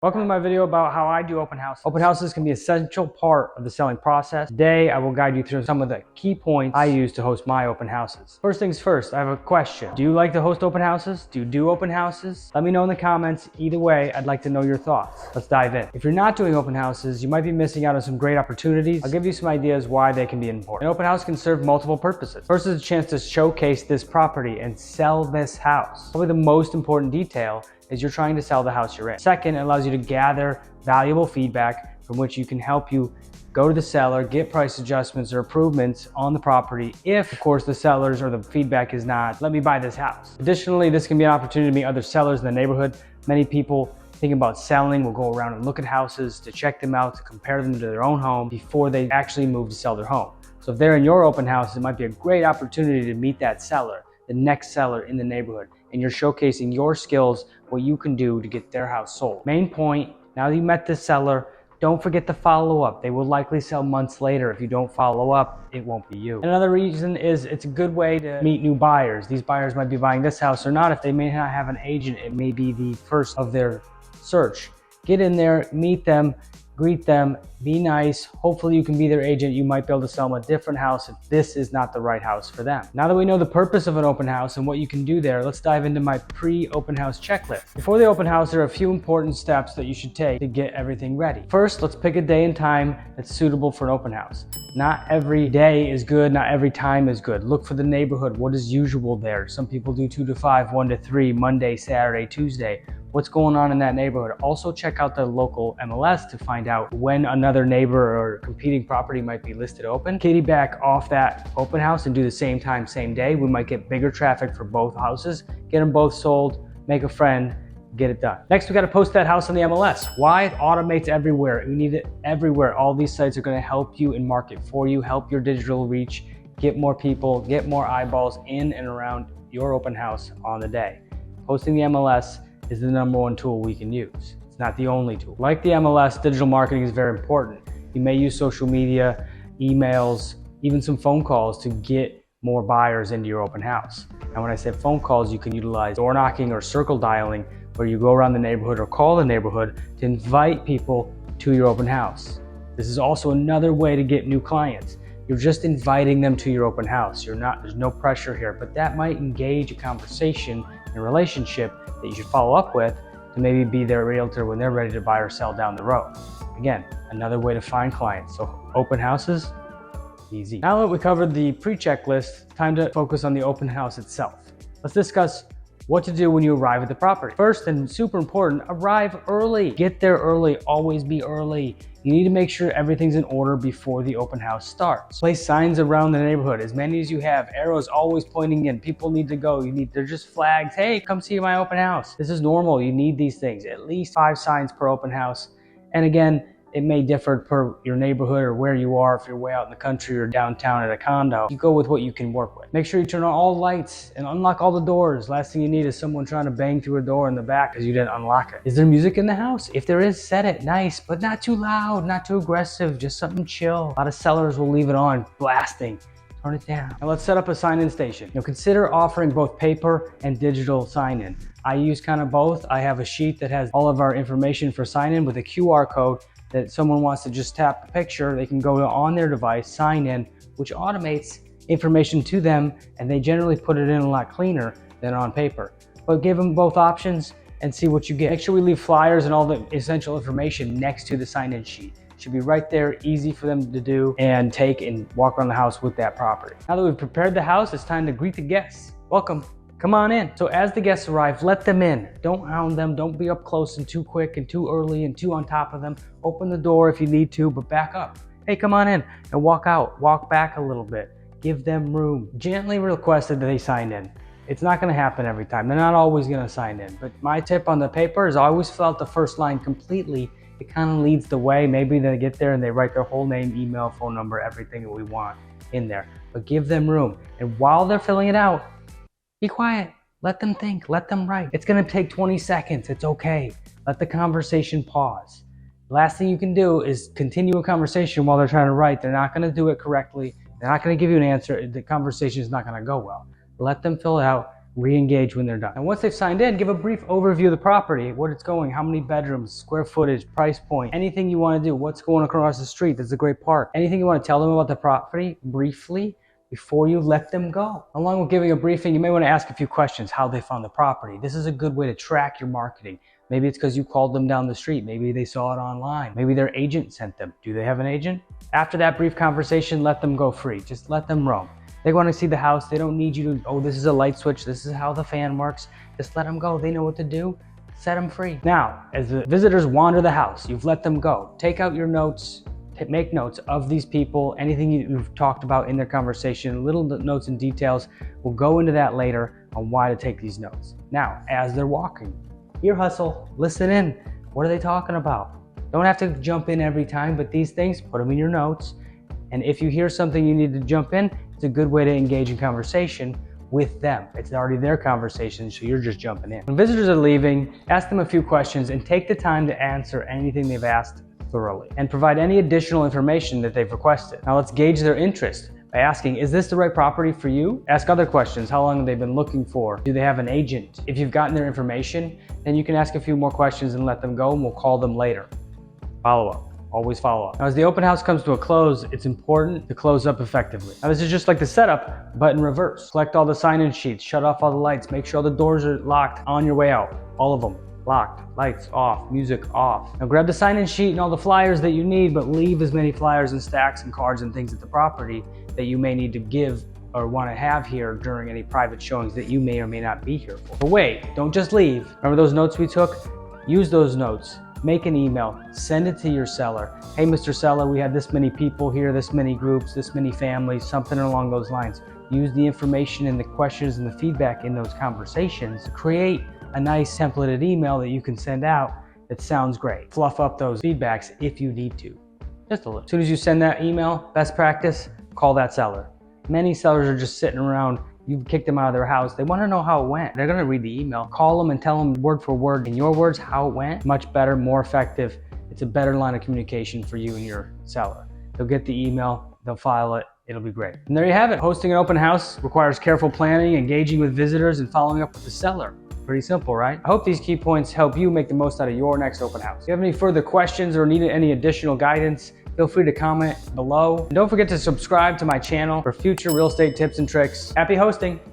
Welcome to my video about how I do open houses. Open houses can be an essential part of the selling process. Today, I will guide you through some of the key points I use to host my open houses. First things first, I have a question. Do you like to host open houses? Do you do open houses? Let me know in the comments. Either way, I'd like to know your thoughts. Let's dive in. If you're not doing open houses, you might be missing out on some great opportunities. I'll give you some ideas why they can be important. An open house can serve multiple purposes. First is a chance to showcase this property and sell this house. Probably the most important detail is you're trying to sell the house you're in. Second, it allows you to gather valuable feedback from which you can help you go to the seller, get price adjustments or improvements on the property if, of course, the sellers or the feedback is not, let me buy this house. Additionally, this can be an opportunity to meet other sellers in the neighborhood. Many people thinking about selling will go around and look at houses to check them out, to compare them to their own home before they actually move to sell their home. So if they're in your open house, it might be a great opportunity to meet that seller, the next seller in the neighborhood, and you're showcasing your skills, what you can do to get their house sold. Main point, now that you met this seller, don't forget to follow up. They will likely sell months later. If you don't follow up, it won't be you. Another reason is it's a good way to meet new buyers. These buyers might be buying this house or not. If they may not have an agent, it may be the first of their search. Get in there, meet them, greet them, be nice. Hopefully you can be their agent. You might be able to sell them a different house if this is not the right house for them. Now that we know the purpose of an open house and what you can do there, let's dive into my pre-open house checklist. Before the open house, there are a few important steps that you should take to get everything ready. First, let's pick a day and time that's suitable for an open house. Not every day is good, not every time is good. Look for the neighborhood, what is usual there. Some people do 2 to 5, 1 to 3, Monday, Saturday, Tuesday. What's going on in that neighborhood. Also check out the local MLS to find out when another neighbor or competing property might be listed open. Piggyback off that open house and do the same time, same day. We might get bigger traffic for both houses, get them both sold, make a friend, get it done. Next, we got to post that house on the MLS. Why? It automates everywhere. You need it everywhere. All these sites are going to help you and market for you, help your digital reach, get more people, get more eyeballs in and around your open house on the day. Posting the MLS is the #1 tool we can use. It's not the only tool. Like the MLS, digital marketing is very important. You may use social media, emails, even some phone calls to get more buyers into your open house. And when I say phone calls, you can utilize door knocking or circle dialing, where you go around the neighborhood or call the neighborhood to invite people to your open house. This is also another way to get new clients. You're just inviting them to your open house. There's no pressure here, but that might engage a conversation and relationship that you should follow up with to maybe be their realtor when they're ready to buy or sell down the road. Again, another way to find clients. So open houses, easy. Now that we covered the pre-checklist, time to focus on the open house itself. Let's discuss what to do when you arrive at the property. First, and super important, arrive early. Get there early, always be early. You need to make sure everything's in order before the open house starts. Place signs around the neighborhood, as many as you have, arrows always pointing in. People need to go, they're just flags. Hey, come see my open house. This is normal, you need these things. At least 5 signs per open house. And again, it may differ per your neighborhood or where you are. If you're way out in the country or downtown at a condo, you go with what you can work with. Make sure you turn on all lights and unlock all the doors. Last thing you need is someone trying to bang through a door in the back because you didn't unlock it. Is there music in the house? If there is, set it nice, but not too loud, not too aggressive, just something chill. A lot of sellers will leave it on blasting. Turn it down. Now let's set up a sign-in station. Consider offering both paper and digital sign-in. I use kind of both. I have a sheet that has all of our information for sign-in with a QR code that someone wants to just tap a picture, they can go on their device, sign in, which automates information to them, and they generally put it in a lot cleaner than on paper. But give them both options and see what you get. Make sure we leave flyers and all the essential information next to the sign-in sheet. It should be right there, easy for them to do and take and walk around the house with that property. Now that we've prepared the house, it's time to greet the guests. Welcome. Come on in. So as the guests arrive, let them in. Don't hound them. Don't be up close and too quick and too early and too on top of them. Open the door if you need to, but back up. Hey, come on in and walk out. Walk back a little bit. Give them room. Gently request that they sign in. It's not going to happen every time. They're not always going to sign in. But my tip on the paper is always fill out the first line completely. It kind of leads the way. Maybe they get there and they write their whole name, email, phone number, everything that we want in there. But give them room. And while they're filling it out, be quiet. Let them think. Let them write. It's going to take 20 seconds. It's okay. Let the conversation pause. Last thing you can do is continue a conversation while they're trying to write. They're not going to do it correctly. They're not going to give you an answer. The conversation is not going to go well. Let them fill it out. re-engage when they're done. And once they've signed in, give a brief overview of the property, what it's going, how many bedrooms, square footage, price point, anything you want to do, what's going across the street, that's a great park. Anything you want to tell them about the property briefly before you let them go. Along with giving a briefing, you may want to ask a few questions, how they found the property. This is a good way to track your marketing. Maybe it's because you called them down the street. Maybe they saw it online. Maybe their agent sent them. Do they have an agent? After that brief conversation, let them go free. Just let them roam. They want to see the house. They don't need you to, oh, this is a light switch. This is how the fan works. Just let them go. They know what to do. Set them free. Now, as the visitors wander the house, you've let them go. Take out your notes. Make notes of these people, anything you've talked about in their conversation, little notes and details. We'll go into that later on why to take these notes. Now, as they're walking, ear hustle, listen in. What are they talking about? Don't have to jump in every time, but these things, put them in your notes. And if you hear something you need to jump in, it's a good way to engage in conversation with them. It's already their conversation, so you're just jumping in. When visitors are leaving, ask them a few questions and take the time to answer anything they've asked thoroughly and provide any additional information that they've requested. Now let's gauge their interest by asking, is this the right property for you? Ask other questions. How long have they been looking for? Do they have an agent? If you've gotten their information, then you can ask a few more questions and let them go, and we'll call them later. Follow up. Always follow up. Now, as the open house comes to a close, it's important to close up effectively. Now, this is just like the setup, but in reverse. Collect all the sign-in sheets, shut off all the lights, make sure all the doors are locked on your way out. All of them. Locked, lights off, music off. Now grab the sign-in sheet and all the flyers that you need, but leave as many flyers and stacks and cards and things at the property that you may need to give or want to have here during any private showings that you may or may not be here for. But wait, don't just leave. Remember those notes we took? Use those notes. Make an email, send it to your seller. Hey, Mr. Seller, we had this many people here, this many groups, this many families, something along those lines. Use the information and the questions and the feedback in those conversations to create a nice templated email that you can send out that sounds great. Fluff up those feedbacks if you need to, just a little. As soon as you send that email, best practice, call that seller. Many sellers are just sitting around, you've kicked them out of their house. They want to know how it went. They're going to read the email. Call them and tell them word for word in your words how it went. Much better, more effective. It's a better line of communication for you and your seller. They'll get the email, they'll file it, it'll be great. And there you have it. Hosting an open house requires careful planning, engaging with visitors, and following up with the seller. Pretty simple, right? I hope these key points help you make the most out of your next open house. If you have any further questions or need any additional guidance, feel free to comment below. And don't forget to subscribe to my channel for future real estate tips and tricks. Happy hosting!